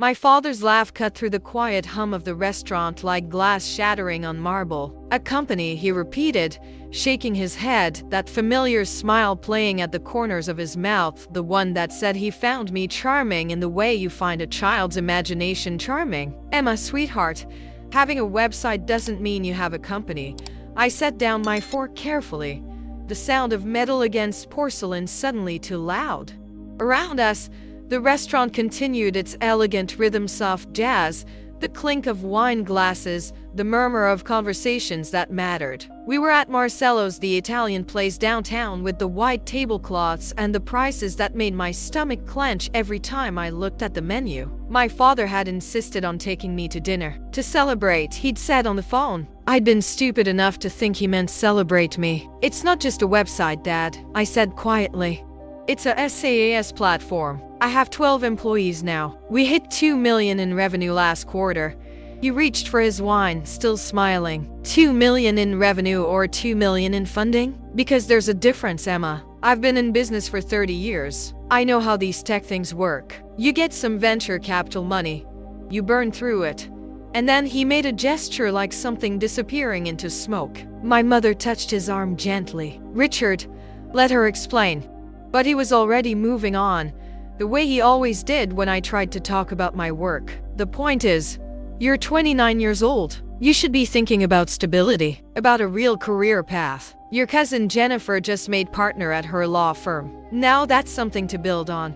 My father's laugh cut through the quiet hum of the restaurant like glass shattering on marble. A company, he repeated, shaking his head, that familiar smile playing at the corners of his mouth, the one that said he found me charming in the way you find a child's imagination charming. Emma, sweetheart, having a website doesn't mean you have a company. I set down my fork carefully, the sound of metal against porcelain suddenly too loud. Around us, the restaurant continued its elegant rhythm, soft jazz, the clink of wine glasses, the murmur of conversations that mattered. We were at Marcello's, the Italian place downtown, with the white tablecloths and the prices that made my stomach clench every time I looked at the menu. My father had insisted on taking me to dinner. To celebrate, he'd said on the phone. I'd been stupid enough to think he meant celebrate me. It's not just a website, Dad, I said quietly. It's a SaaS platform. I have 12 employees now. We hit 2 million in revenue last quarter. He reached for his wine, still smiling. 2 million in revenue or 2 million in funding? Because there's a difference, Emma. I've been in business for 30 years. I know how these tech things work. You get some venture capital money. You burn through it. And then he made a gesture like something disappearing into smoke. My mother touched his arm gently. Richard, let her explain. But he was already moving on, the way he always did when I tried to talk about my work. The point is, you're 29 years old. You should be thinking about stability, about a real career path. Your cousin Jennifer just made partner at her law firm. Now that's something to build on.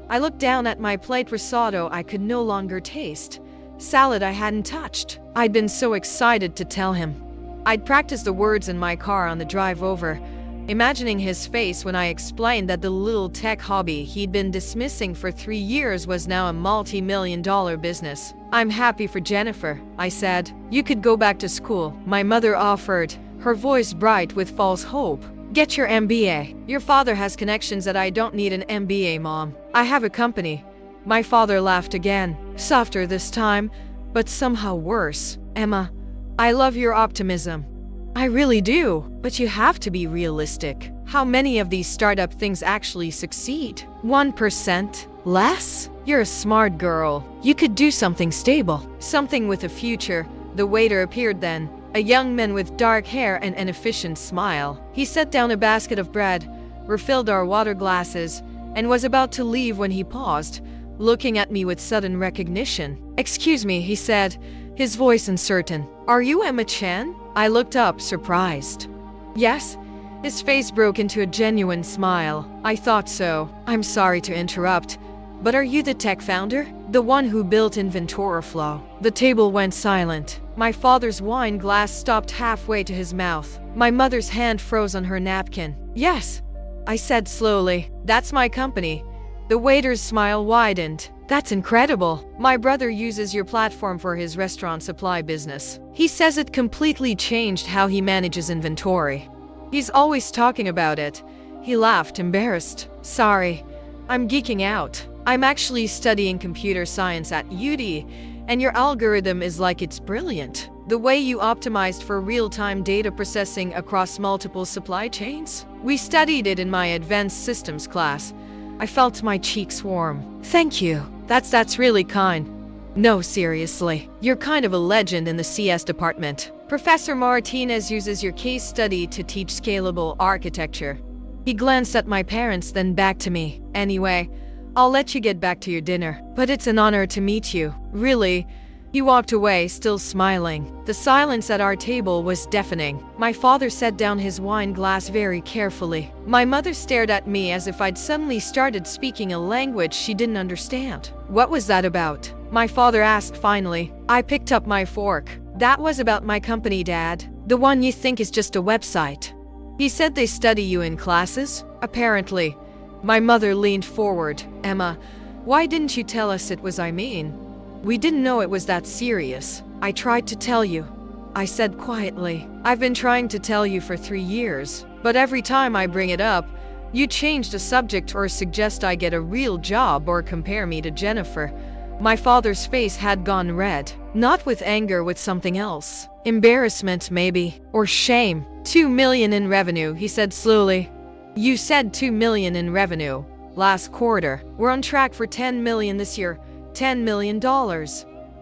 I looked down at my plate. Risotto I could no longer taste. Salad I hadn't touched. I'd been so excited to tell him. I'd practiced the words in my car on the drive over, imagining his face when I explained that the little tech hobby he'd been dismissing for 3 years was now a multi-million-dollar business. I'm happy for Jennifer, I said. You could go back to school, my mother offered, her voice bright with false hope. Get your MBA. Your father has connections that I don't need an MBA, Mom. I have a company. My father laughed again, softer this time, but somehow worse. Emma, I love your optimism. I really do, but you have to be realistic. How many of these startup things actually succeed? 1%? Less? You're a smart girl. You could do something stable, something with a future. The waiter appeared then, a young man with dark hair and an efficient smile. He set down a basket of bread, refilled our water glasses, and was about to leave when he paused, looking at me with sudden recognition. Excuse me, he said, his voice uncertain. Are you Emma Chen? I looked up, surprised. Yes? His face broke into a genuine smile. I thought so. I'm sorry to interrupt, but are you the tech founder? The one who built Inventoriflow? The table went silent. My father's wine glass stopped halfway to his mouth. My mother's hand froze on her napkin. Yes, I said slowly. That's my company. The waiter's smile widened. That's incredible. My brother uses your platform for his restaurant supply business. He says it completely changed how he manages inventory. He's always talking about it. He laughed, embarrassed. Sorry, I'm geeking out. I'm actually studying computer science at UD, and your algorithm is like it's brilliant. The way you optimized for real-time data processing across multiple supply chains? We studied it in my advanced systems class. I felt my cheeks warm. Thank you. That's really kind. No, seriously. You're kind of a legend in the CS department. Professor Martinez uses your case study to teach scalable architecture. He glanced at my parents, then back to me. Anyway, I'll let you get back to your dinner. But it's an honor to meet you. Really. He walked away, still smiling. The silence at our table was deafening. My father set down his wine glass very carefully. My mother stared at me as if I'd suddenly started speaking a language she didn't understand. What was that about? My father asked finally. I picked up my fork. That was about my company, Dad. The one you think is just a website. He said they study you in classes? Apparently. My mother leaned forward. Emma, why didn't you tell us it was I mean? We didn't know it was that serious. I tried to tell you. I said quietly. I've been trying to tell you for 3 years, but every time I bring it up, you change the subject or suggest I get a real job or compare me to Jennifer. My father's face had gone red. Not with anger, with something else. Embarrassment, maybe. Or shame. 2 million in revenue, he said slowly. You said 2 million in revenue last quarter. We're on track for 10 million this year. $10 million.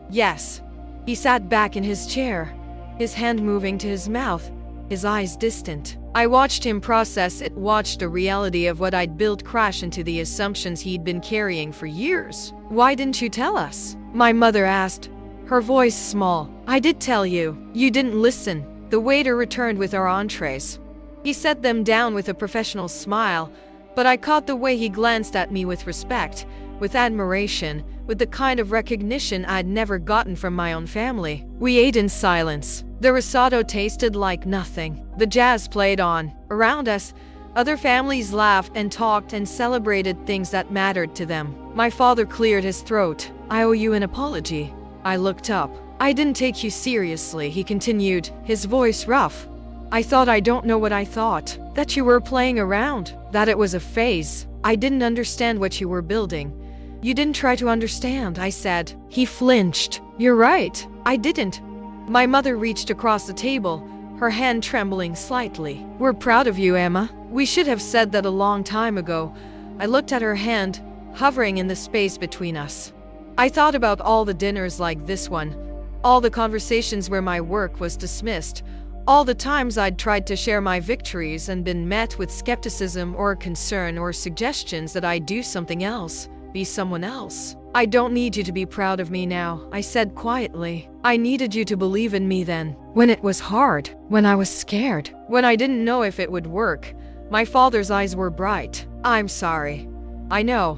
Yes. He sat back in his chair, his hand moving to his mouth, his eyes distant. I watched him process it, watched the reality of what I'd built crash into the assumptions he'd been carrying for years. Why didn't you tell us? My mother asked, her voice small. I did tell you. You didn't listen. The waiter returned with our entrees. He set them down with a professional smile, but I caught the way he glanced at me with respect, with admiration, with the kind of recognition I'd never gotten from my own family. We ate in silence. The risotto tasted like nothing. The jazz played on. Around us, other families laughed and talked and celebrated things that mattered to them. My father cleared his throat. I owe you an apology. I looked up. I didn't take you seriously, he continued, his voice rough. I thought I don't know what I thought. That you were playing around. That it was a phase. I didn't understand what you were building. You didn't try to understand, I said. He flinched. You're right. I didn't. My mother reached across the table, her hand trembling slightly. We're proud of you, Emma. We should have said that a long time ago. I looked at her hand, hovering in the space between us. I thought about all the dinners like this one, all the conversations where my work was dismissed, all the times I'd tried to share my victories and been met with skepticism or concern or suggestions that I'd do something else, be someone else. I don't need you to be proud of me now, I said quietly. I needed you to believe in me then, when it was hard, when I was scared, when I didn't know if it would work. My father's eyes were bright. I'm sorry. I know,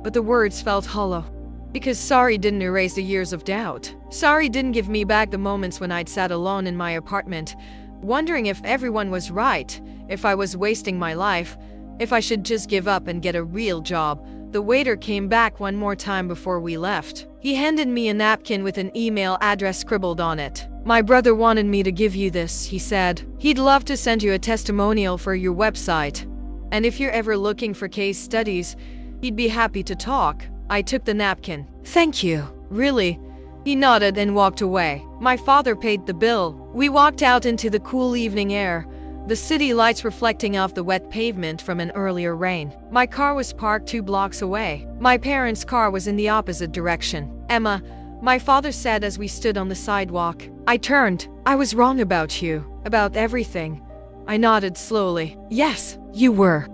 but the words felt hollow. Because sorry didn't erase the years of doubt. Sorry didn't give me back the moments when I'd sat alone in my apartment, wondering if everyone was right, if I was wasting my life, if I should just give up and get a real job. The waiter came back one more time before we left. He handed me a napkin with an email address scribbled on it. My brother wanted me to give you this, he said. He'd love to send you a testimonial for your website. And if you're ever looking for case studies, he'd be happy to talk. I took the napkin. Thank you. Really? He nodded and walked away. My father paid the bill. We walked out into the cool evening air, the city lights reflecting off the wet pavement from an earlier rain. My car was parked 2 blocks away. My parents' car was in the opposite direction. Emma, my father said as we stood on the sidewalk. I turned. I was wrong about you, about everything. I nodded slowly. Yes, you were.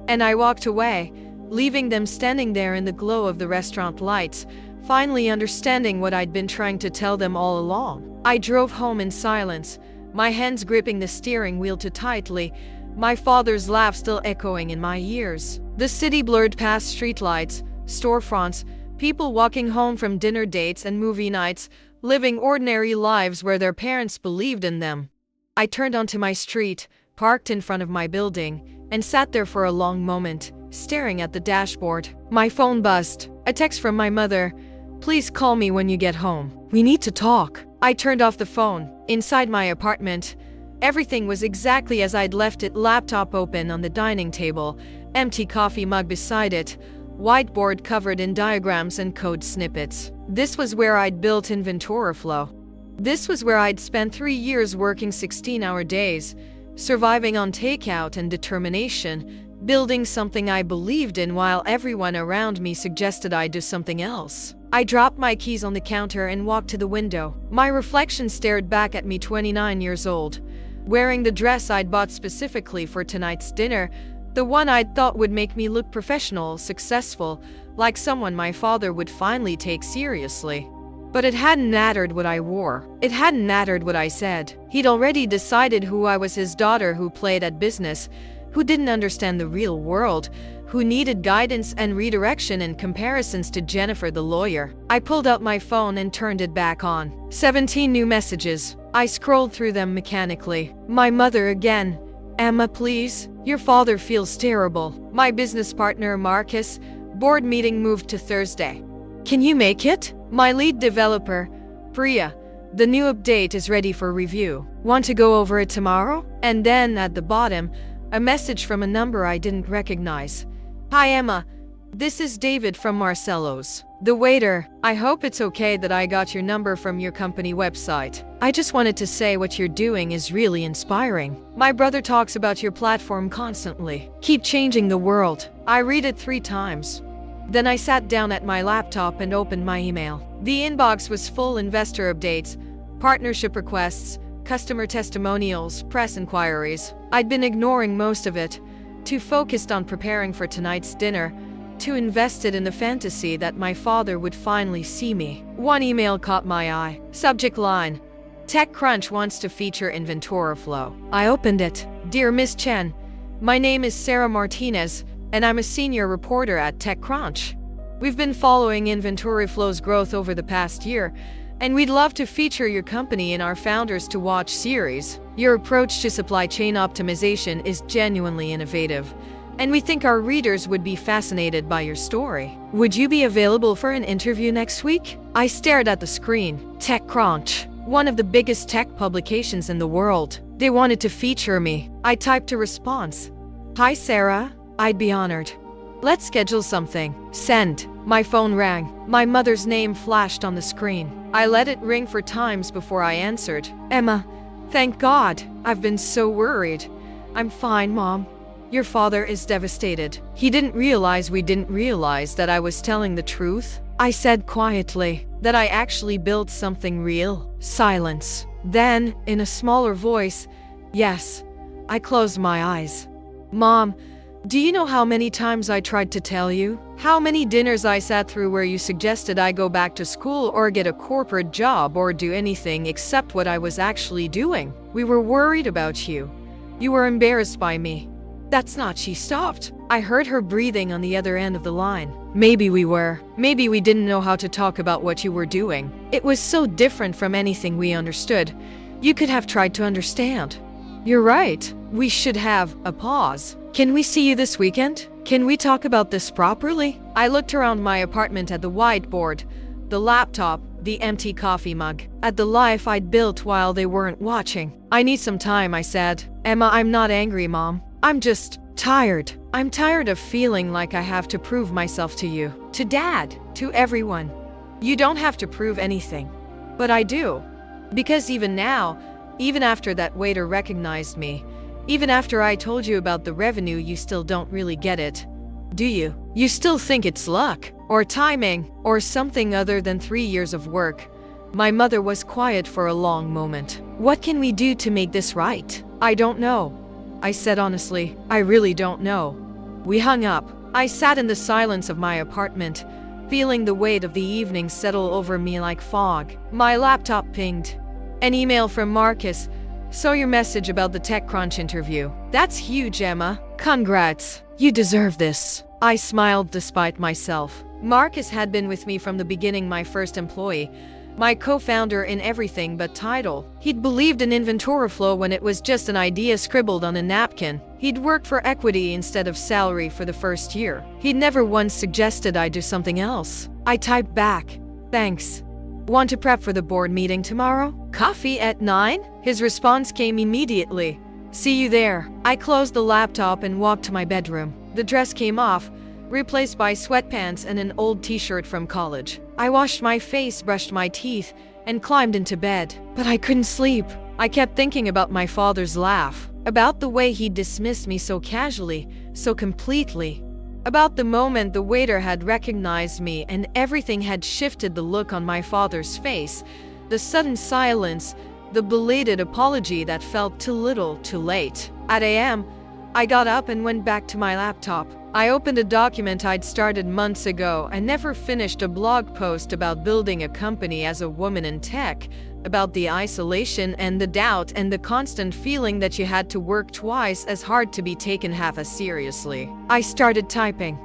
And I walked away, leaving them standing there in the glow of the restaurant lights, finally understanding what I'd been trying to tell them all along. I drove home in silence, my hands gripping the steering wheel too tightly, my father's laugh still echoing in my ears. The city blurred past streetlights, storefronts, people walking home from dinner dates and movie nights, living ordinary lives where their parents believed in them. I turned onto my street, parked in front of my building, and sat there for a long moment, staring at the dashboard. My phone buzzed. A text from my mother. Please call me when you get home. We need to talk. I turned off the phone. Inside my apartment, everything was exactly as I'd left it, laptop open on the dining table, empty coffee mug beside it, whiteboard covered in diagrams and code snippets. This was where I'd built Inventoriflow. This was where I'd spent 3 years working 16-hour days, surviving on takeout and determination, building something I believed in while everyone around me suggested I do something else. I dropped my keys on the counter and walked to the window. My reflection stared back at me, 29 years old, wearing the dress I'd bought specifically for tonight's dinner, the one I'd thought would make me look professional, successful, like someone my father would finally take seriously. But it hadn't mattered what I wore. It hadn't mattered what I said. He'd already decided who I was, his daughter who played at business, who didn't understand the real world, who needed guidance and redirection and comparisons to Jennifer the lawyer. I pulled out my phone and turned it back on. 17 new messages. I scrolled through them mechanically. My mother again. Emma, please. Your father feels terrible. My business partner, Marcus. Board meeting moved to Thursday. Can you make it? My lead developer, Priya. The new update is ready for review. Want to go over it tomorrow? And then at the bottom, a message from a number I didn't recognize. Hi Emma, this is David from Marcello's. The waiter. I hope it's okay that I got your number from your company website. I just wanted to say what you're doing is really inspiring. My brother talks about your platform constantly. Keep changing the world. I read it 3 times. Then I sat down at my laptop and opened my email. The inbox was full: investor updates, partnership requests, customer testimonials, press inquiries. I'd been ignoring most of it, too focused on preparing for tonight's dinner, too invested in the fantasy that my father would finally see me. One email caught my eye. Subject line: TechCrunch wants to feature Inventory Flow. I opened it. Dear Miss Chen, my name is Sarah Martinez, and I'm a senior reporter at TechCrunch. We've been following Inventory Flow's growth over the past year, and we'd love to feature your company in our Founders to Watch series. Your approach to supply chain optimization is genuinely innovative, and we think our readers would be fascinated by your story. Would you be available for an interview next week? I stared at the screen. TechCrunch, one of the biggest tech publications in the world. They wanted to feature me. I typed a response. Hi Sarah, I'd be honored. Let's schedule something. Send. My phone rang. My mother's name flashed on the screen. I let it ring for times before I answered. Emma, thank God. I've been so worried. I'm fine, Mom. Your father is devastated. He didn't realize we didn't realize that I was telling the truth. I said quietly that I actually built something real. Silence. Then, in a smaller voice, yes. I closed my eyes. Mom, do you know how many times I tried to tell you? How many dinners I sat through where you suggested I go back to school or get a corporate job or do anything except what I was actually doing? We were worried about you. You were embarrassed by me. That's not. She stopped. I heard her breathing on the other end of the line. Maybe we were. Maybe we didn't know how to talk about what you were doing. It was so different from anything we understood. You could have tried to understand. You're right. We should have a pause. Can we see you this weekend? Can we talk about this properly? I looked around my apartment at the whiteboard, the laptop, the empty coffee mug, at the life I'd built while they weren't watching. I need some time, I said. Emma, I'm not angry, Mom. I'm just tired. I'm tired of feeling like I have to prove myself to you, to Dad, to everyone. You don't have to prove anything. But I do. Because even now, even after that waiter recognized me, even after I told you about the revenue, you still don't really get it. Do you? You still think it's luck, or timing, or something other than 3 years of work. My mother was quiet for a long moment. What can we do to make this right? I don't know. I said honestly, I really don't know. We hung up. I sat in the silence of my apartment, feeling the weight of the evening settle over me like fog. My laptop pinged. An email from Marcus. Saw your message about the TechCrunch interview. That's huge, Emma. Congrats. You deserve this. I smiled despite myself. Marcus had been with me from the beginning, my first employee, my co-founder in everything but title. He'd believed in Inventory Flow when it was just an idea scribbled on a napkin. He'd worked for equity instead of salary for the first year. He'd never once suggested I do something else. I typed back, thanks. Want to prep for the board meeting tomorrow? Coffee at 9? His response came immediately. See you there. I closed the laptop and walked to my bedroom. The dress came off, replaced by sweatpants and an old t-shirt from college. I washed my face, brushed my teeth, and climbed into bed. But I couldn't sleep. I kept thinking about my father's laugh, about the way he dismissed me so casually, so completely, about the moment the waiter had recognized me and everything had shifted, the look on my father's face, the sudden silence, the belated apology that felt too little, too late. At a.m., I got up and went back to my laptop. I opened a document I'd started months ago and never finished, a blog post about building a company as a woman in tech, about the isolation and the doubt and the constant feeling that you had to work twice as hard to be taken half as seriously. I started typing.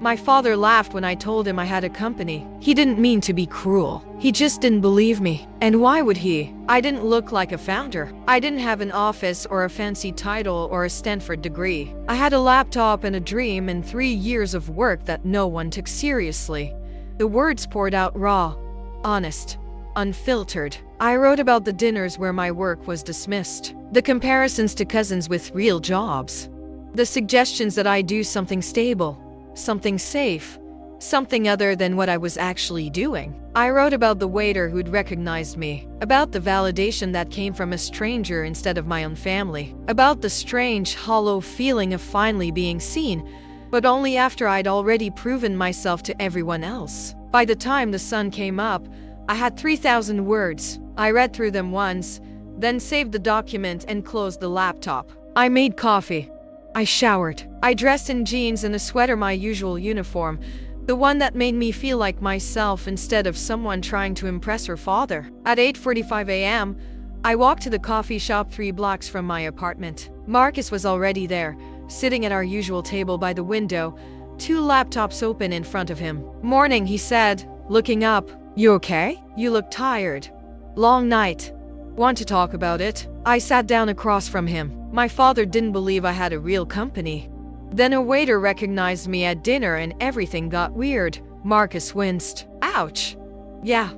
My father laughed when I told him I had a company. He didn't mean to be cruel. He just didn't believe me. And why would he? I didn't look like a founder. I didn't have an office or a fancy title or a Stanford degree. I had a laptop and a dream and 3 years of work that no one took seriously. The words poured out raw, honest, unfiltered. I wrote about the dinners where my work was dismissed, the comparisons to cousins with real jobs, the suggestions that I do something stable, something safe, something other than what I was actually doing. I wrote about the waiter who'd recognized me, about the validation that came from a stranger instead of my own family, about the strange, hollow feeling of finally being seen, but only after I'd already proven myself to everyone else. By the time the sun came up, I had 3,000 words. I read through them once, then saved the document and closed the laptop. I made coffee. I showered. I dressed in jeans and a sweater, my usual uniform, the one that made me feel like myself instead of someone trying to impress her father. At 8:45 a.m., I walked to the coffee shop 3 blocks from my apartment. Marcus was already there, sitting at our usual table by the window, 2 laptops open in front of him. "Morning," he said, looking up. "You okay? You look tired. Long night. Want to talk about it?" I sat down across from him. My father didn't believe I had a real company. Then a waiter recognized me at dinner and everything got weird. Marcus winced. "Ouch. Yeah,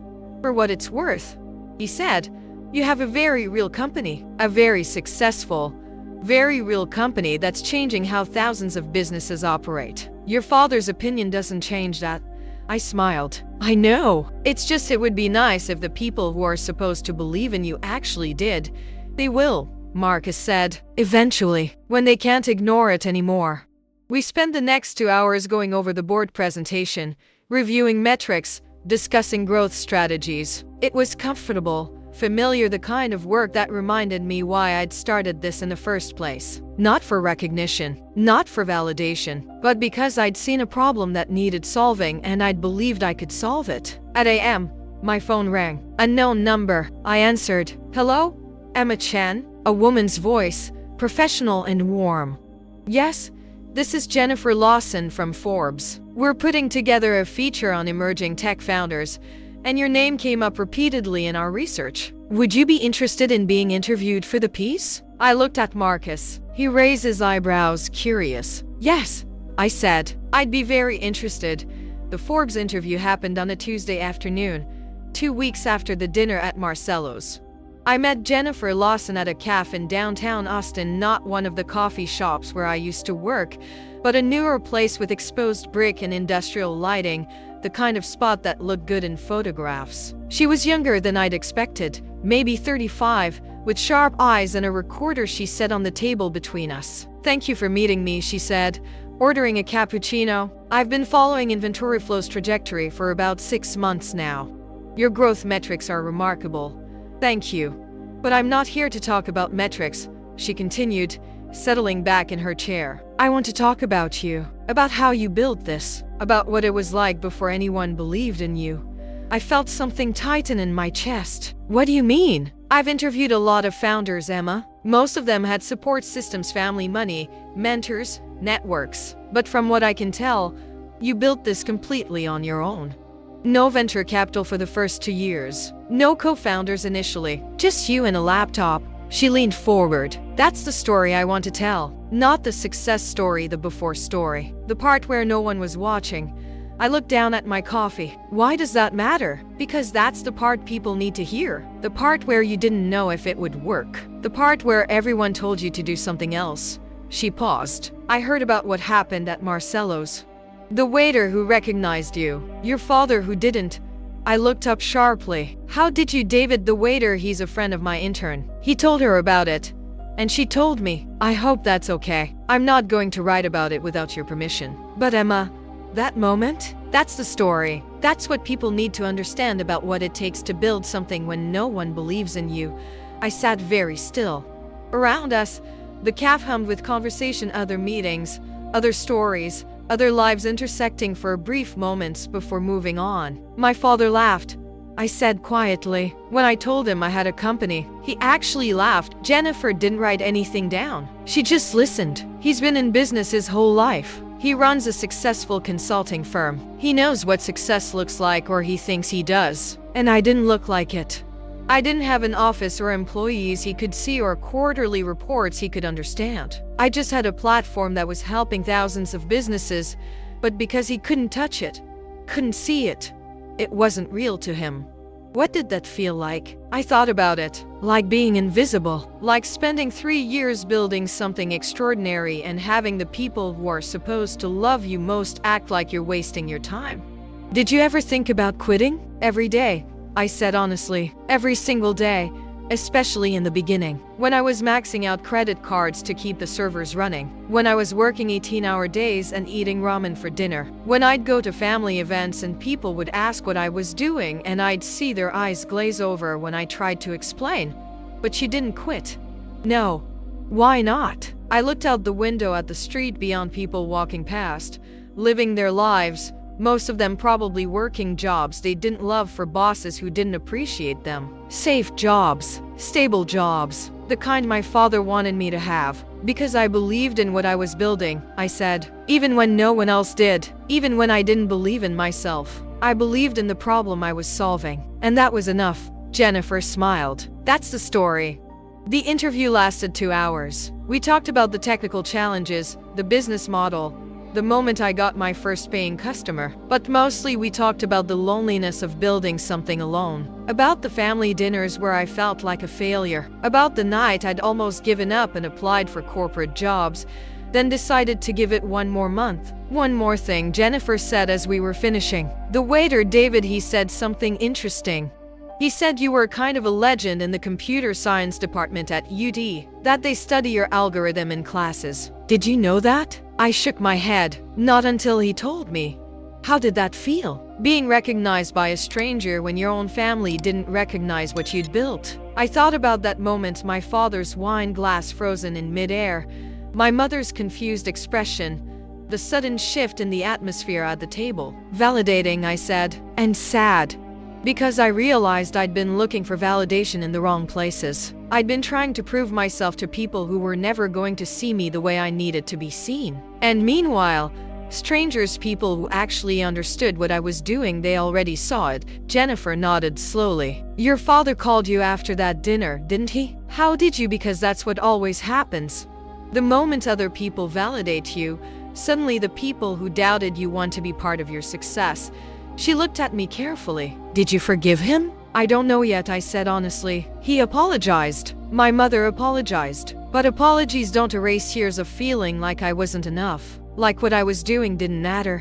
for what it's worth," he said. "You have a very real company. A very successful, very real company that's changing how thousands of businesses operate. Your father's opinion doesn't change that." I smiled. "I know. It's just it would be nice if the people who are supposed to believe in you actually did. They will," Marcus said. "Eventually, when they can't ignore it anymore." We spent the next 2 hours going over the board presentation, reviewing metrics, discussing growth strategies. It was comfortable, familiar, the kind of work that reminded me why I'd started this in the first place. Not for recognition, not for validation, but because I'd seen a problem that needed solving and I'd believed I could solve it. At a.m., my phone rang. Unknown number. I answered. "Hello? Emma Chen?" A woman's voice, professional and warm. "Yes, this is Jennifer Lawson from Forbes. We're putting together a feature on emerging tech founders, and your name came up repeatedly in our research. Would you be interested in being interviewed for the piece?" I looked at Marcus. He raised his eyebrows, curious. "Yes," I said. "I'd be very interested." The Forbes interview happened on a Tuesday afternoon, 2 weeks after the dinner at Marcello's. I met Jennifer Lawson at a cafe in downtown Austin, not one of the coffee shops where I used to work, but a newer place with exposed brick and industrial lighting, the kind of spot that looked good in photographs. She was younger than I'd expected, maybe 35, with sharp eyes and a recorder she set on the table between us. "Thank you for meeting me," she said, ordering a cappuccino. "I've been following Inventory Flow's trajectory for about 6 months now. Your growth metrics are remarkable." "Thank you. But I'm not here to talk about metrics," she continued, settling back in her chair. "I want to talk about you, about how you built this, about what it was like before anyone believed in you." I felt something tighten in my chest. "What do you mean?" "I've interviewed a lot of founders, Emma. Most of them had support systems, family money, mentors, networks. But from what I can tell, you built this completely on your own. No venture capital for the first 2 years. No co-founders initially. Just you and a laptop." She leaned forward. "That's the story I want to tell. Not the success story, the before story. The part where no one was watching." I looked down at my coffee. "Why does that matter?" "Because that's the part people need to hear. The part where you didn't know if it would work. The part where everyone told you to do something else." She paused. "I heard about what happened at Marcello's. The waiter who recognized you. Your father who didn't." I looked up sharply. "How did you?" "David, the waiter, he's a friend of my intern. He told her about it. And she told me." "I hope that's okay. I'm not going to write about it without your permission." "But Emma, that moment? That's the story. That's what people need to understand about what it takes to build something when no one believes in you." I sat very still. Around us, the cafe hummed with conversation, other meetings, other stories, other lives intersecting for brief moments before moving on. "My father laughed," I said quietly. "When I told him I had a company, he actually laughed." Jennifer didn't write anything down. She just listened. "He's been in business his whole life. He runs a successful consulting firm. He knows what success looks like, or he thinks he does. And I didn't look like it. I didn't have an office or employees he could see or quarterly reports he could understand. I just had a platform that was helping thousands of businesses, but because he couldn't touch it, couldn't see it, it wasn't real to him." What did that feel like? I thought about it. Like being invisible. Like spending 3 years building something extraordinary and having the people who are supposed to love you most act like you're wasting your time. "Did you ever think about quitting?" "Every day," I said honestly. "Every single day. especially in the beginning, when I was maxing out credit cards to keep the servers running, when I was working 18-hour days and eating ramen for dinner, when I'd go to family events and people would ask what I was doing and I'd see their eyes glaze over when I tried to explain. But she didn't quit. No. Why not? I looked out the window at the street beyond, people walking past, living their lives, most of them probably working jobs they didn't love for bosses who didn't appreciate them. Safe jobs, stable jobs, the kind my father wanted me to have. Because I believed in what I was building, I said, even when no one else did, even when I didn't believe in myself. I believed in the problem I was solving, and that was enough. Jennifer smiled. That's the story. The interview lasted 2 hours. We talked about the technical challenges, the business model, the moment I got my first paying customer. But mostly we talked about the loneliness of building something alone, about the family dinners where I felt like a failure, about the night I'd almost given up and applied for corporate jobs, then decided to give it one more month. One more thing, Jennifer said as we were finishing. The waiter, David, he said something interesting. He said you were kind of a legend in the computer science department at UD, that they study your algorithm in classes. Did you know that? I shook my head. Not until he told me. How did that feel? Being recognized by a stranger when your own family didn't recognize what you'd built. I thought about that moment, my father's wine glass frozen in midair, my mother's confused expression, the sudden shift in the atmosphere at the table. Validating, I said, and sad. Because I realized I'd been looking for validation in the wrong places. I'd been trying to prove myself to people who were never going to see me the way I needed to be seen. And meanwhile, strangers, people who actually understood what I was doing, they already saw it. Jennifer nodded slowly. Your father called you after that dinner, didn't he? How did you? Because that's what always happens. The moment other people validate you, suddenly the people who doubted you want to be part of your success. She looked at me carefully. Did you forgive him? I don't know yet, I said honestly. He apologized. My mother apologized. But apologies don't erase years of feeling like I wasn't enough. Like what I was doing didn't matter.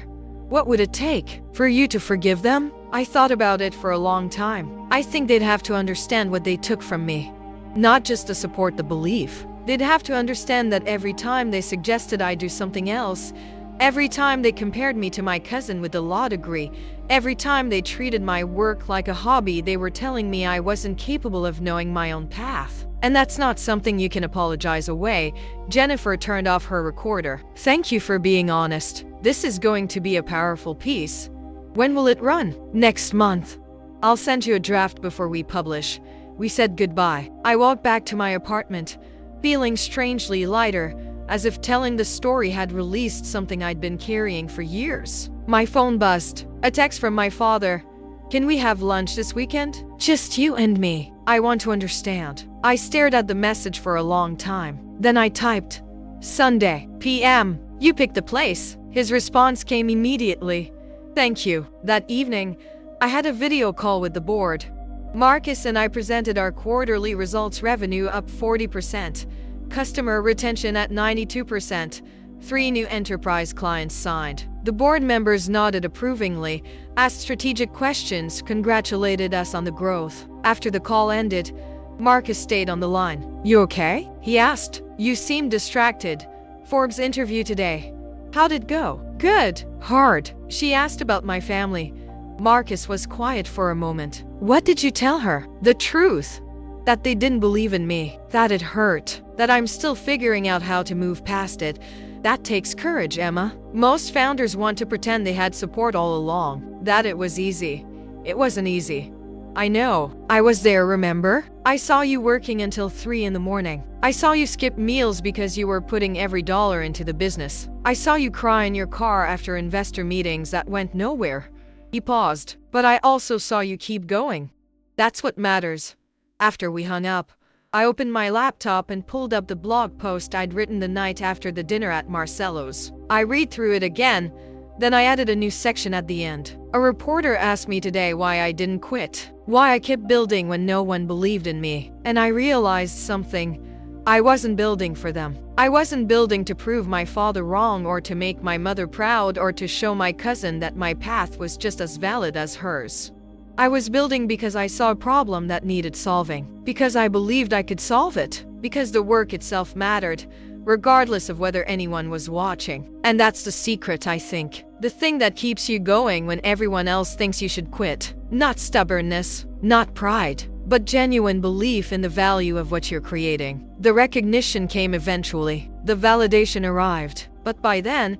What would it take for you to forgive them? I thought about it for a long time. I think they'd have to understand what they took from me. Not just to support the belief. They'd have to understand that every time they suggested I do something else, every time they compared me to my cousin with a law degree, every time they treated my work like a hobby, they were telling me I wasn't capable of knowing my own path. And that's not something you can apologize away. Jennifer turned off her recorder. Thank you for being honest. This is going to be a powerful piece. When will it run? Next month. I'll send you a draft before we publish. We said goodbye. I walked back to my apartment, feeling strangely lighter, as if telling the story had released something I'd been carrying for years. My phone buzzed. A text from my father. Can we have lunch this weekend? Just you and me. I want to understand. I stared at the message for a long time. Then I typed, Sunday, PM. You pick the place. His response came immediately. Thank you. That evening, I had a video call with the board. Marcus and I presented our quarterly results, revenue up 40%. Customer retention at 92%. 3 new enterprise clients signed. The board members nodded approvingly, asked strategic questions, congratulated us on the growth. After the call ended, Marcus stayed on the line. You okay? He asked. You seem distracted. Forbes interview today. How'd it go? Good. Hard. She asked about my family. Marcus was quiet for a moment. What did you tell her? The truth. That they didn't believe in me. That it hurt. That I'm still figuring out how to move past it. That takes courage, Emma. Most founders want to pretend they had support all along. That it was easy. It wasn't easy. I know. I was there, remember? I saw you working until 3 in the morning. I saw you skip meals because you were putting every dollar into the business. I saw you cry in your car after investor meetings that went nowhere. He paused. But I also saw you keep going. That's what matters. After we hung up, I opened my laptop and pulled up the blog post I'd written the night after the dinner at Marcello's. I read through it again, then I added a new section at the end. A reporter asked me today why I didn't quit, why I kept building when no one believed in me. And I realized something. I wasn't building for them. I wasn't building to prove my father wrong or to make my mother proud or to show my cousin that my path was just as valid as hers. I was building because I saw a problem that needed solving, because I believed I could solve it, because the work itself mattered, regardless of whether anyone was watching. And that's the secret, I think. The thing that keeps you going when everyone else thinks you should quit. Not stubbornness, not pride, but genuine belief in the value of what you're creating. The recognition came eventually. The validation arrived. But by then,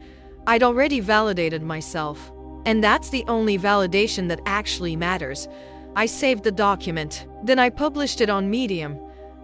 I'd already validated myself. And that's the only validation that actually matters. I saved the document. Then I published it on Medium.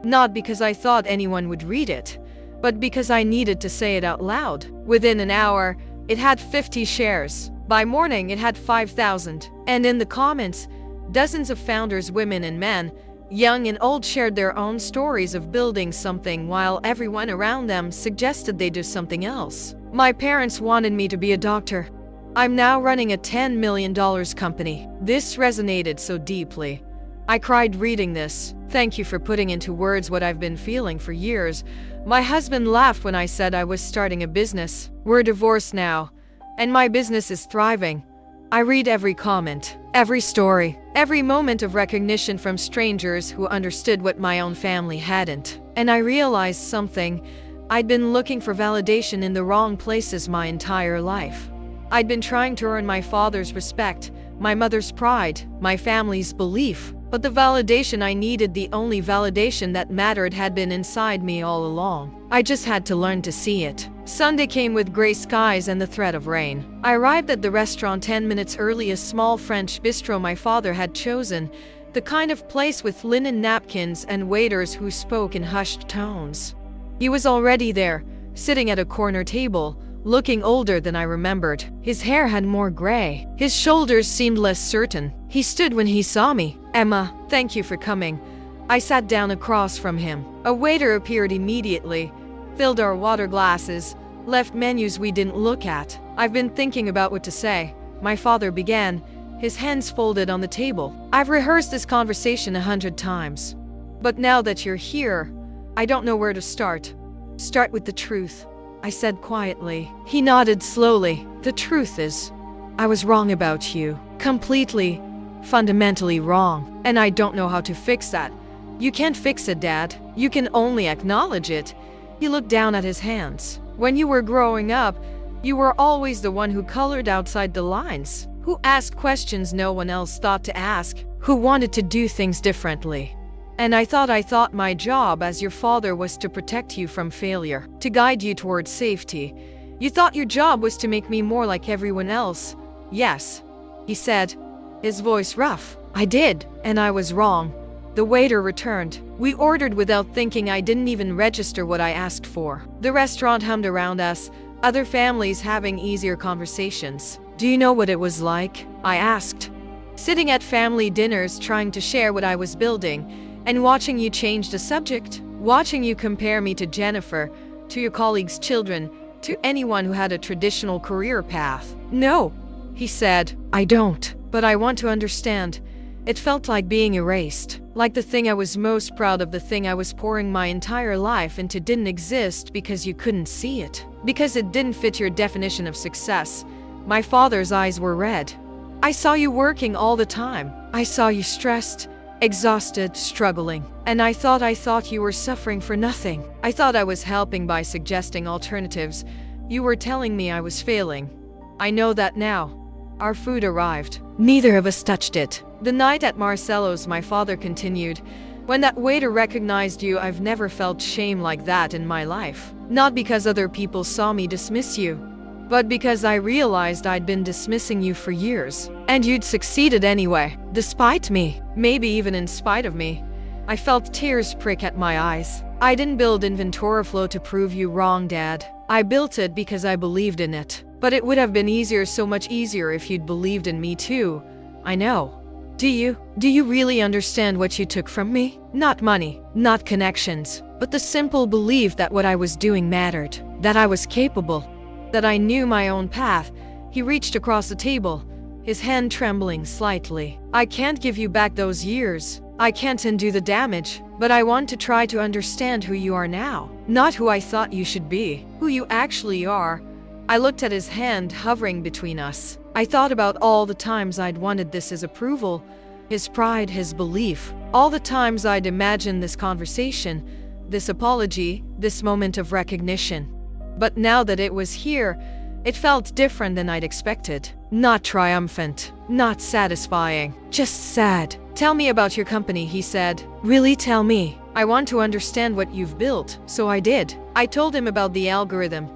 Not because I thought anyone would read it, but because I needed to say it out loud. Within an hour, it had 50 shares. By morning, it had 5,000. And in the comments, dozens of founders, women and men, young and old, shared their own stories of building something while everyone around them suggested they do something else. My parents wanted me to be a doctor. I'm now running a $10 million company. This resonated so deeply. I cried reading this. Thank you for putting into words what I've been feeling for years. My husband laughed when I said I was starting a business. We're divorced now, and my business is thriving. I read every comment, every story, every moment of recognition from strangers who understood what my own family hadn't. And I realized something. I'd been looking for validation in the wrong places my entire life. I'd been trying to earn my father's respect, my mother's pride, my family's belief. But the validation I needed, the only validation that mattered, had been inside me all along. I just had to learn to see it. Sunday came with gray skies and the threat of rain. I arrived at the restaurant 10 minutes early, a small French bistro my father had chosen, the kind of place with linen napkins and waiters who spoke in hushed tones. He was already there, sitting at a corner table, looking older than I remembered. His hair had more gray. His shoulders seemed less certain. He stood when he saw me. "Emma, thank you for coming." I sat down across from him. A waiter appeared immediately, filled our water glasses, left menus we didn't look at. "I've been thinking about what to say," my father began, his hands folded on the table. "I've rehearsed this conversation 100 times. But now that you're here, I don't know where to start." "Start with the truth," I said quietly. He nodded slowly. "The truth is, I was wrong about you. Completely, fundamentally wrong. And I don't know how to fix that." "You can't fix it, Dad. You can only acknowledge it." He looked down at his hands. "When you were growing up, you were always the one who colored outside the lines, who asked questions no one else thought to ask, who wanted to do things differently. And I thought my job as your father was to protect you from failure, to guide you towards safety. You thought your job was to make me more like everyone else." "Yes," he said, his voice rough. "I did, and I was wrong." The waiter returned. We ordered without thinking. I didn't even register what I asked for. The restaurant hummed around us, other families having easier conversations. "Do you know what it was like?" I asked. "Sitting at family dinners trying to share what I was building, and watching you change the subject, watching you compare me to Jennifer, to your colleagues' children, to anyone who had a traditional career path." "No," he said, "I don't. But I want to understand." It felt like being erased, like the thing I was most proud of, the thing I was pouring my entire life into, didn't exist because you couldn't see it, because it didn't fit your definition of success. My father's eyes were red. "I saw you working all the time. I saw you stressed, exhausted, struggling. And I thought you were suffering for nothing. I thought I was helping by suggesting alternatives. You were telling me I was failing. I know that now." Our food arrived. Neither of us touched it. "The night at Marcello's," my father continued, "when that waiter recognized you, I've never felt shame like that in my life. Not because other people saw me dismiss you, but because I realized I'd been dismissing you for years. And you'd succeeded anyway, despite me, maybe even in spite of me." I felt tears prick at my eyes. "I didn't build Inventoriflow to prove you wrong, Dad. I built it because I believed in it. But it would have been easier, so much easier, if you'd believed in me too. I know. Do you? Do you really understand what you took from me? Not money, not connections, but the simple belief that what I was doing mattered, that I was capable, that I knew my own path." He reached across the table, his hand trembling slightly. "I can't give you back those years. I can't undo the damage, but I want to try to understand who you are now. Not who I thought you should be, who you actually are." I looked at his hand hovering between us. I thought about all the times I'd wanted this as approval, his pride, his belief. All the times I'd imagined this conversation, this apology, this moment of recognition. But now that it was here, it felt different than I'd expected. Not triumphant, not satisfying, just sad. "Tell me about your company," he said. "Really, tell me. I want to understand what you've built." So I did. I told him about the algorithm,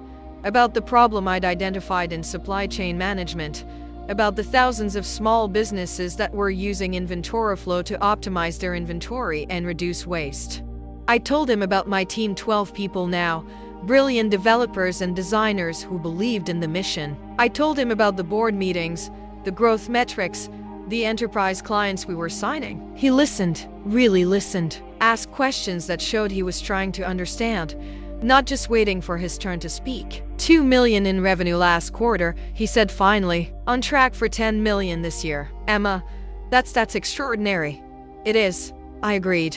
about the problem I'd identified in supply chain management, about the thousands of small businesses that were using Inventoriflow to optimize their inventory and reduce waste. I told him about my team, 12 people now, brilliant developers and designers who believed in the mission. I told him about the board meetings, the growth metrics, the enterprise clients we were signing. He listened, really listened, asked questions that showed he was trying to understand, not just waiting for his turn to speak. 2 million in revenue last quarter, he said finally. On track for 10 million this year. Emma, that's extraordinary. It is, I agreed.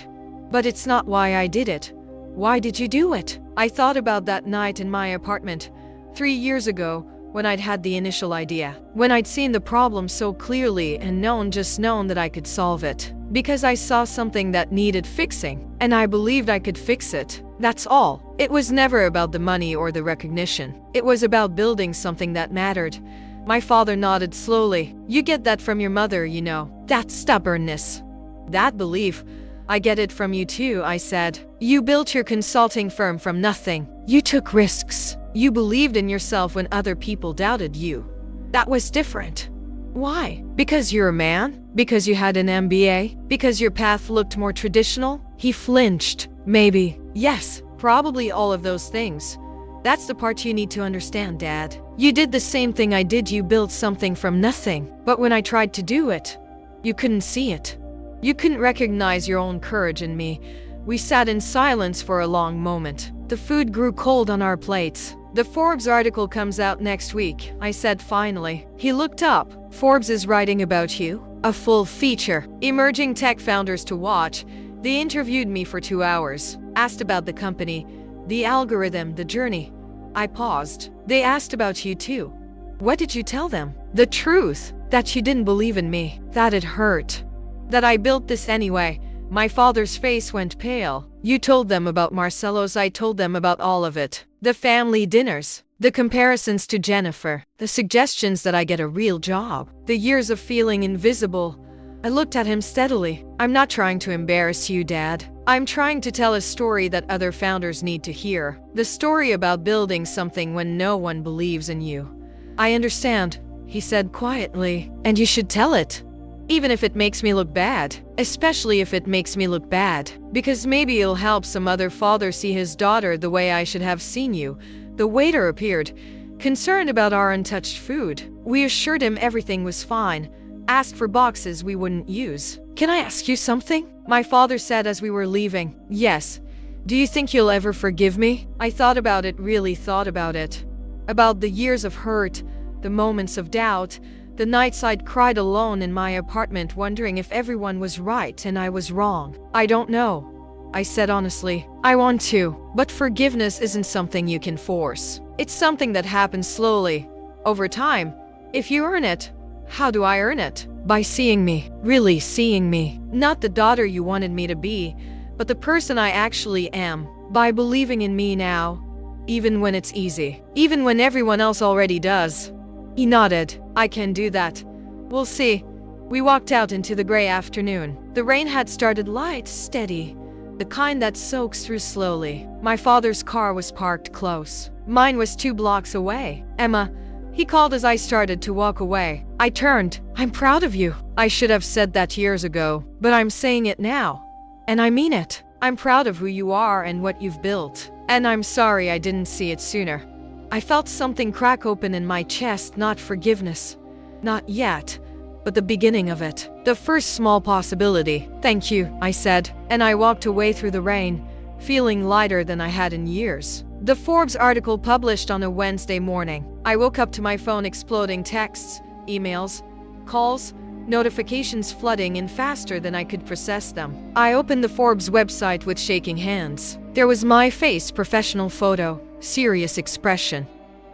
But it's not why I did it. Why did you do it? I thought about that night in my apartment, 3 years ago, when I'd had the initial idea. When I'd seen the problem so clearly and known that I could solve it. Because I saw something that needed fixing, and I believed I could fix it. That's all. It was never about the money or the recognition. It was about building something that mattered. My father nodded slowly. You get that from your mother, you know. That stubbornness. That belief. I get it from you too, I said. You built your consulting firm from nothing. You took risks. You believed in yourself when other people doubted you. That was different. Why? Because you're a man? Because you had an MBA? Because your path looked more traditional? He flinched. Maybe. Yes, probably all of those things. That's the part you need to understand, Dad. You did the same thing I did. You built something from nothing. But when I tried to do it, you couldn't see it. You couldn't recognize your own courage in me. We sat in silence for a long moment. The food grew cold on our plates. The Forbes article comes out next week, I said finally. He looked up. Forbes is writing about you. A full feature. Emerging tech founders to watch. They interviewed me for 2 hours. Asked about the company, the algorithm, the journey. I paused. They asked about you too. What did you tell them? The truth. That you didn't believe in me. That it hurt. That I built this anyway. My father's face went pale. You told them about Marcelo's. I told them about all of it. The family dinners. The comparisons to Jennifer. The suggestions that I get a real job. The years of feeling invisible. I looked at him steadily. I'm not trying to embarrass you, Dad. I'm trying to tell a story that other founders need to hear. The story about building something when no one believes in you. I understand, he said quietly. And you should tell it. Even if it makes me look bad. Especially if it makes me look bad. Because maybe it'll help some other father see his daughter the way I should have seen you. The waiter appeared, concerned about our untouched food. We assured him everything was fine. Asked for boxes we wouldn't use. Can I ask you something? My father said as we were leaving. Yes. Do you think you'll ever forgive me? I thought about it, really thought about it. About the years of hurt, the moments of doubt, the nights I'd cried alone in my apartment wondering if everyone was right and I was wrong. I don't know, I said honestly. I want to, but forgiveness isn't something you can force. It's something that happens slowly, over time. If you earn it. How do I earn it? By seeing me, really seeing me. Not the daughter you wanted me to be, but the person I actually am. By believing in me now, even when it's easy, even when everyone else already does. He nodded. I can do that. We'll see. We walked out into the gray afternoon. The rain had started light, steady, the kind that soaks through slowly. My father's car was parked close. Mine was 2 blocks away. Emma, he called as I started to walk away. I turned. I'm proud of you. I should have said that years ago, but I'm saying it now. And I mean it. I'm proud of who you are and what you've built. And I'm sorry I didn't see it sooner. I felt something crack open in my chest, not forgiveness. Not yet, but the beginning of it. The first small possibility. Thank you, I said, and I walked away through the rain, feeling lighter than I had in years. The Forbes article published on a Wednesday morning. I woke up to my phone exploding, texts, emails, calls, notifications flooding in faster than I could process them. I opened the Forbes website with shaking hands. There was my face, professional photo, serious expression.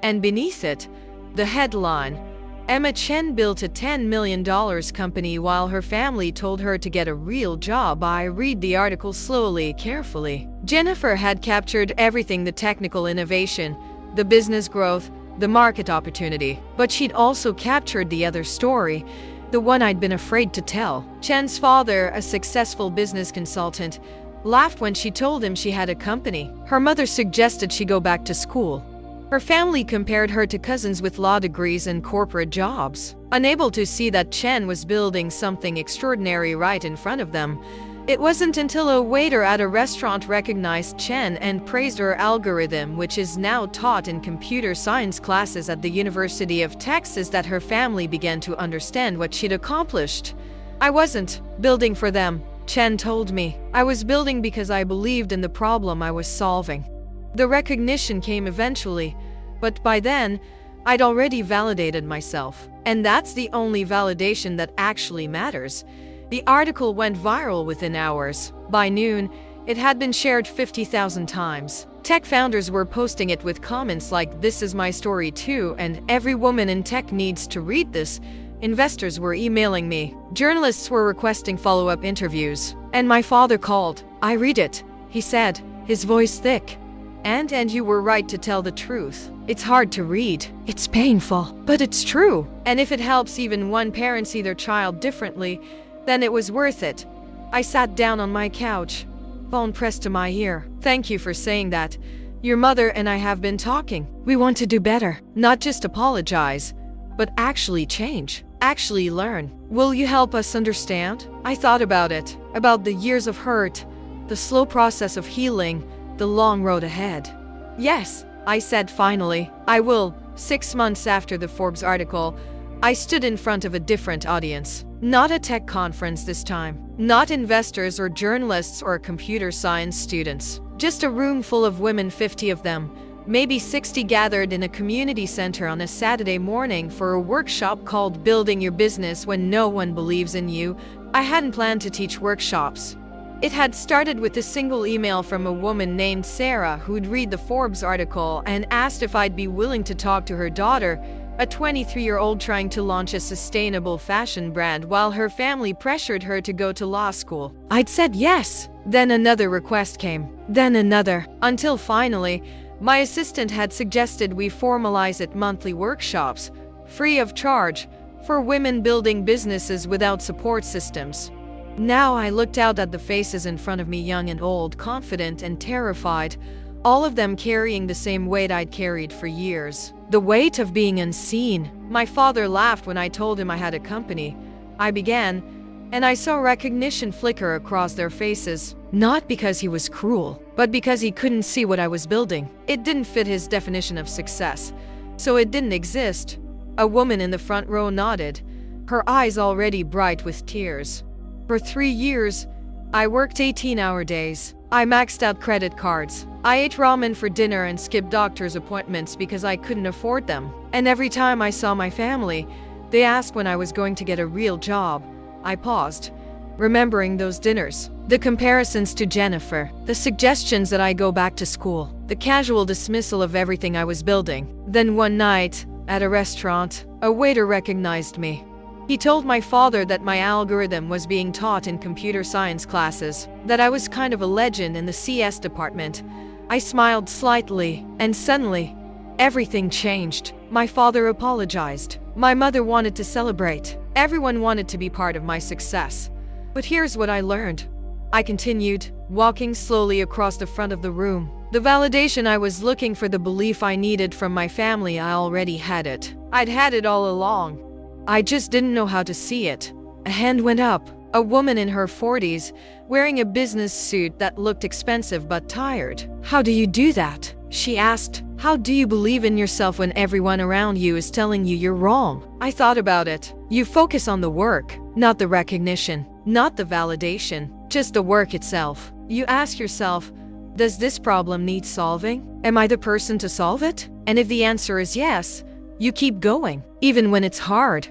And beneath it, the headline, Emma Chen built a $10 million company while her family told her to get a real job. I read the article slowly, carefully. Jennifer had captured everything: the technical innovation, the business growth, the market opportunity. But she'd also captured the other story, the one I'd been afraid to tell. Chen's father, a successful business consultant, laughed when she told him she had a company. Her mother suggested she go back to school. Her family compared her to cousins with law degrees and corporate jobs. Unable to see that Chen was building something extraordinary right in front of them, it wasn't until a waiter at a restaurant recognized Chen and praised her algorithm, which is now taught in computer science classes at the University of Texas, that her family began to understand what she'd accomplished. I wasn't building for them, Chen told me. I was building because I believed in the problem I was solving. The recognition came eventually, but by then, I'd already validated myself. And that's the only validation that actually matters. The article went viral within hours. By noon, it had been shared 50,000 times. Tech founders were posting it with comments like, "This is my story too, and every woman in tech needs to read this." Investors were emailing me. Journalists were requesting follow-up interviews. And my father called. "I read it," he said, his voice thick. And you were right to tell the truth. It's hard to read. It's painful, but it's true. And if it helps even one parent see their child differently, then it was worth it. I sat down on my couch, phone pressed to my ear. "Thank you for saying that. Your mother and I have been talking. We want to do better. Not just apologize, but actually change. Actually learn. Will you help us understand?" I thought about it. About the years of hurt, the slow process of healing, the long road ahead. "Yes," I said finally. "I will." 6 months after the Forbes article, I stood in front of a different audience. Not a tech conference this time. Not investors or journalists or computer science students. Just a room full of women, 50 of them, maybe 60, gathered in a community center on a Saturday morning for a workshop called Building Your Business When No One Believes in You. I hadn't planned to teach workshops. It had started with a single email from a woman named Sarah who'd read the Forbes article and asked if I'd be willing to talk to her daughter, a 23-year-old trying to launch a sustainable fashion brand while her family pressured her to go to law school. I'd said yes. Then another request came. Then another. Until finally, my assistant had suggested we formalize it: monthly workshops, free of charge, for women building businesses without support systems. Now I looked out at the faces in front of me, young and old, confident and terrified, all of them carrying the same weight I'd carried for years. The weight of being unseen. My father laughed when I told him I had a company. I began, and I saw recognition flicker across their faces. Not because he was cruel, but because he couldn't see what I was building. It didn't fit his definition of success, so it didn't exist. A woman in the front row nodded, her eyes already bright with tears. For 3 years, I worked 18-hour days. I maxed out credit cards. I ate ramen for dinner and skipped doctor's appointments because I couldn't afford them. And every time I saw my family, they asked when I was going to get a real job. I paused, remembering those dinners. The comparisons to Jennifer, the suggestions that I go back to school, the casual dismissal of everything I was building. Then one night, at a restaurant, a waiter recognized me. He told my father that my algorithm was being taught in computer science classes, that I was kind of a legend in the CS department. I smiled slightly, and suddenly, everything changed. My father apologized. My mother wanted to celebrate. Everyone wanted to be part of my success. But here's what I learned. I continued, walking slowly across the front of the room. The validation I was looking for, the belief I needed from my family, I already had it. I'd had it all along. I just didn't know how to see it. A hand went up. A woman in her 40s, wearing a business suit that looked expensive but tired. "How do you do that?" she asked. "How do you believe in yourself when everyone around you is telling you you're wrong?" I thought about it. You focus on the work, not the recognition, not the validation, just the work itself. You ask yourself, does this problem need solving? Am I the person to solve it? And if the answer is yes, you keep going, even when it's hard.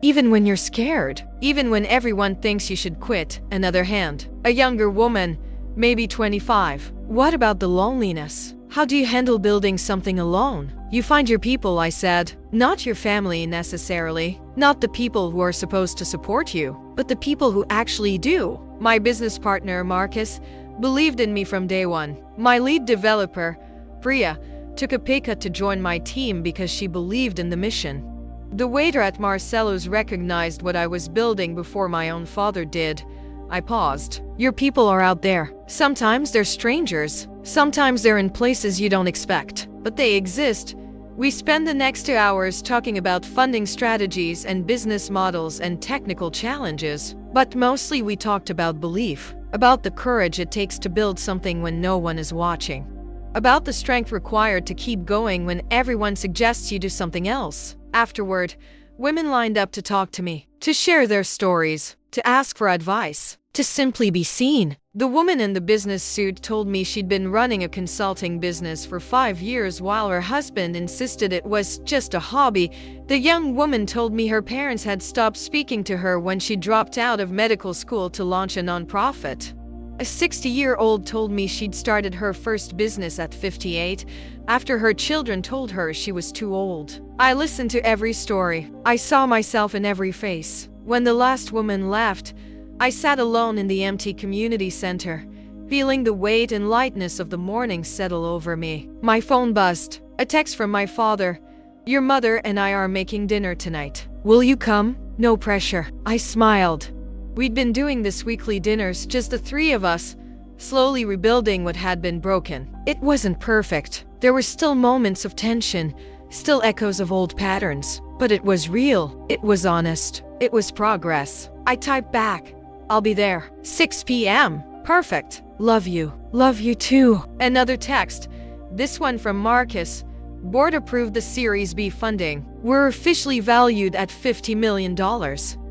Even when you're scared, even when everyone thinks you should quit. Another hand, a younger woman, maybe 25. "What about the loneliness? How do you handle building something alone? You find your people, I said. Not your family necessarily. Not the people who are supposed to support you, but the people who actually do. My business partner, Marcus, believed in me from day one. My lead developer, Priya, took a pay cut to join my team because she believed in the mission. The waiter at Marcello's recognized what I was building before my own father did. I paused. Your people are out there. Sometimes they're strangers. Sometimes they're in places you don't expect. But they exist. We spend the next 2 hours talking about funding strategies and business models and technical challenges. But mostly we talked about belief. About the courage it takes to build something when no one is watching. About the strength required to keep going when everyone suggests you do something else. Afterward, women lined up to talk to me, to share their stories, to ask for advice, to simply be seen. The woman in the business suit told me she'd been running a consulting business for 5 years while her husband insisted it was just a hobby. The young woman told me her parents had stopped speaking to her when she dropped out of medical school to launch a nonprofit. A 60-year-old told me she'd started her first business at 58 after her children told her she was too old. I listened to every story. I saw myself in every face. When the last woman left, I sat alone in the empty community center, feeling the weight and lightness of the morning settle over me. My phone buzzed. A text from my father. Your mother and I are making dinner tonight. Will you come? No pressure. I smiled. We'd been doing this weekly dinners, just the three of us, slowly rebuilding what had been broken. It wasn't perfect. There were still moments of tension, still echoes of old patterns. But it was real. It was honest. It was progress. I typed back. I'll be there. 6 p.m. Perfect. Love you. Love you too. Another text. This one from Marcus. Board approved the Series B funding. We're officially valued at $50 million.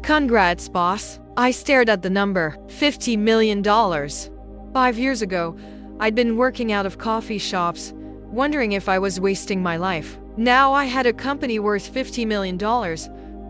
Congrats, boss. I stared at the number. $50 million. 5 years ago, I'd been working out of coffee shops, wondering if I was wasting my life. Now I had a company worth $50 million,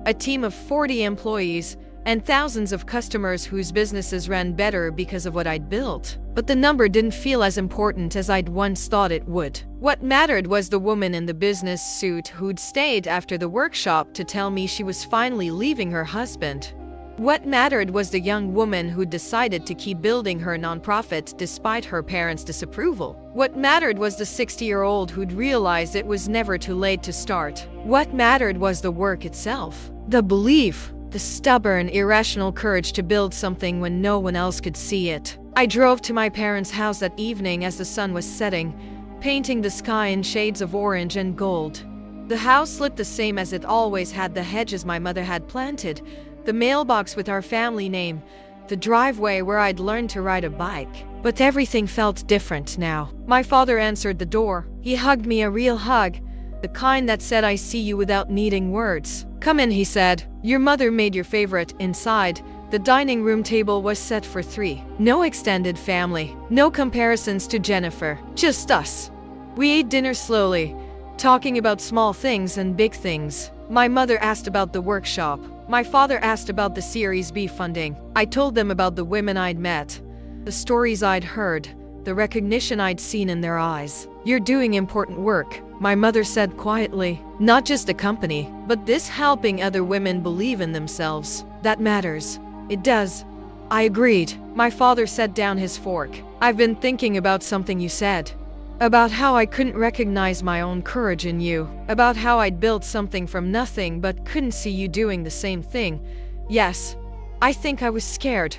a team of 40 employees, and thousands of customers whose businesses ran better because of what I'd built. But the number didn't feel as important as I'd once thought it would. What mattered was the woman in the business suit who'd stayed after the workshop to tell me she was finally leaving her husband. What mattered was the young woman who decided to keep building her nonprofit despite her parents' disapproval. What mattered was the 60-year-old who'd realized it was never too late to start. What mattered was the work itself. The belief. The stubborn, irrational courage to build something when no one else could see it. I drove to my parents' house that evening as the sun was setting, painting the sky in shades of orange and gold. The house looked the same as it always had, the hedges my mother had planted, the mailbox with our family name, the driveway where I'd learned to ride a bike. But everything felt different now. My father answered the door. He hugged me, a real hug, the kind that said I see you without needing words. Come in, he said. Your mother made your favorite. Inside, the dining room table was set for 3. No extended family, no comparisons to Jennifer, just us. We ate dinner slowly, talking about small things and big things. My mother asked about the workshop. My father asked about the Series B funding. I told them about the women I'd met, the stories I'd heard, the recognition I'd seen in their eyes. You're doing important work, my mother said quietly. Not just the company, but this helping other women believe in themselves. That matters. It does. I agreed. My father set down his fork. I've been thinking about something you said. About how I couldn't recognize my own courage in you. About how I'd built something from nothing but couldn't see you doing the same thing. Yes, I think I was scared,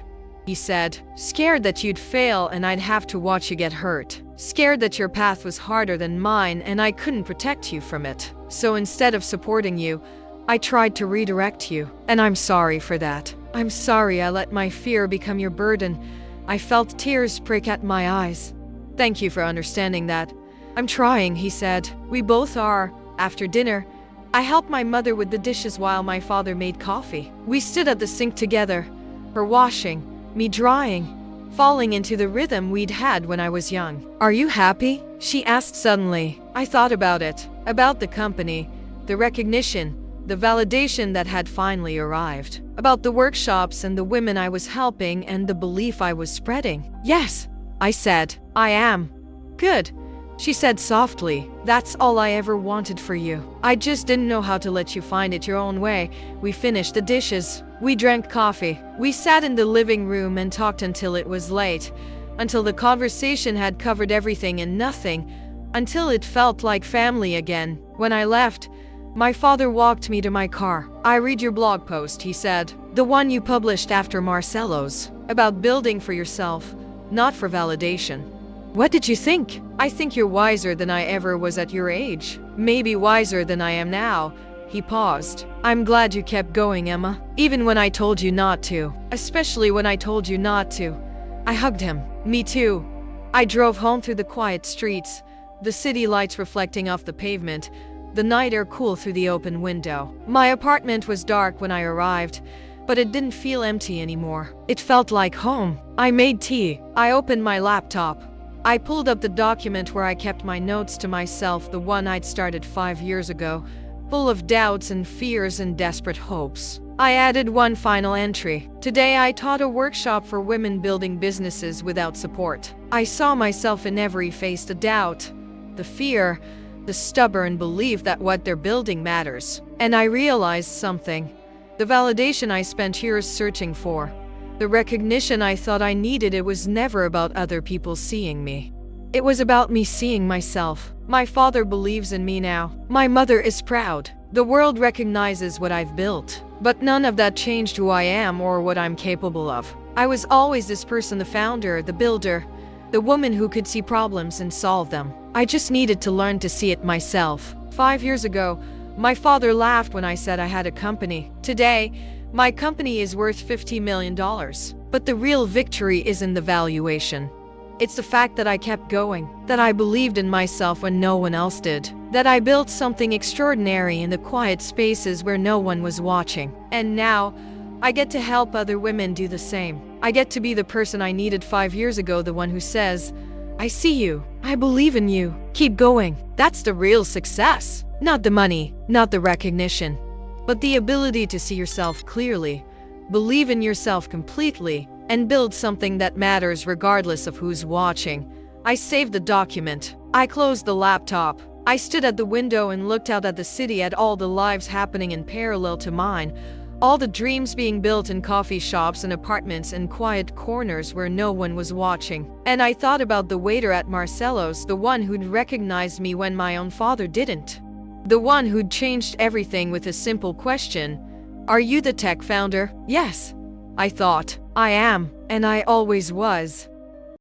he said. Scared that you'd fail and I'd have to watch you get hurt. Scared that your path was harder than mine and I couldn't protect you from it. So instead of supporting you, I tried to redirect you. And I'm sorry for that. I'm sorry I let my fear become your burden. I felt tears prick at my eyes. Thank you for understanding that. I'm trying, he said. We both are. After dinner, I helped my mother with the dishes while my father made coffee. We stood at the sink together, her washing, me drying, falling into the rhythm we'd had when I was young. Are you happy? She asked suddenly. I thought about it, about the company, the recognition, the validation that had finally arrived, about the workshops and the women I was helping and the belief I was spreading. Yes, I said. I am. Good. She said softly, "That's all I ever wanted for you. I just didn't know how to let you find it your own way." We finished the dishes. We drank coffee. We sat in the living room and talked until it was late, until the conversation had covered everything and nothing, until it felt like family again. When I left, my father walked me to my car. "I read your blog post," he said. "The one you published after Marcelo's, about building for yourself, not for validation. What did you think?" "I think you're wiser than I ever was at your age. Maybe wiser than I am now." He paused. "I'm glad you kept going, Emma. Even when I told you not to. Especially when I told you not to." I hugged him. "Me too." I drove home through the quiet streets, the city lights reflecting off the pavement, the night air cool through the open window. My apartment was dark when I arrived, but it didn't feel empty anymore. It felt like home. I made tea. I opened my laptop. I pulled up the document where I kept my notes to myself, the one I'd started 5 years ago, full of doubts and fears and desperate hopes. I added one final entry. "Today I taught a workshop for women building businesses without support." I saw myself in every face: the doubt, the fear, the stubborn belief that what they're building matters. And I realized something. The validation I spent years searching for, the recognition I thought I needed, it was never about other people seeing me. It was about me seeing myself. My father believes in me now. My mother is proud. The world recognizes what I've built. But none of that changed who I am or what I'm capable of. I was always this person, the founder, the builder, the woman who could see problems and solve them. I just needed to learn to see it myself. 5 years ago, my father laughed when I said I had a company. Today, my company is worth $50 million. But the real victory isn't the valuation. It's the fact that I kept going, that I believed in myself when no one else did, that I built something extraordinary in the quiet spaces where no one was watching. And now, I get to help other women do the same. I get to be the person I needed 5 years ago, the one who says, "I see you. I believe in you. Keep going." That's the real success. Not the money, not the recognition, but the ability to see yourself clearly, believe in yourself completely, and build something that matters regardless of who's watching. I saved the document. I closed the laptop. I stood at the window and looked out at the city, at all the lives happening in parallel to mine, all the dreams being built in coffee shops and apartments and quiet corners where no one was watching. And I thought about the waiter at Marcelo's, the one who'd recognized me when my own father didn't. The one who'd changed everything with a simple question: "Are you the tech founder?" "Yes," I thought. "I am, and I always was."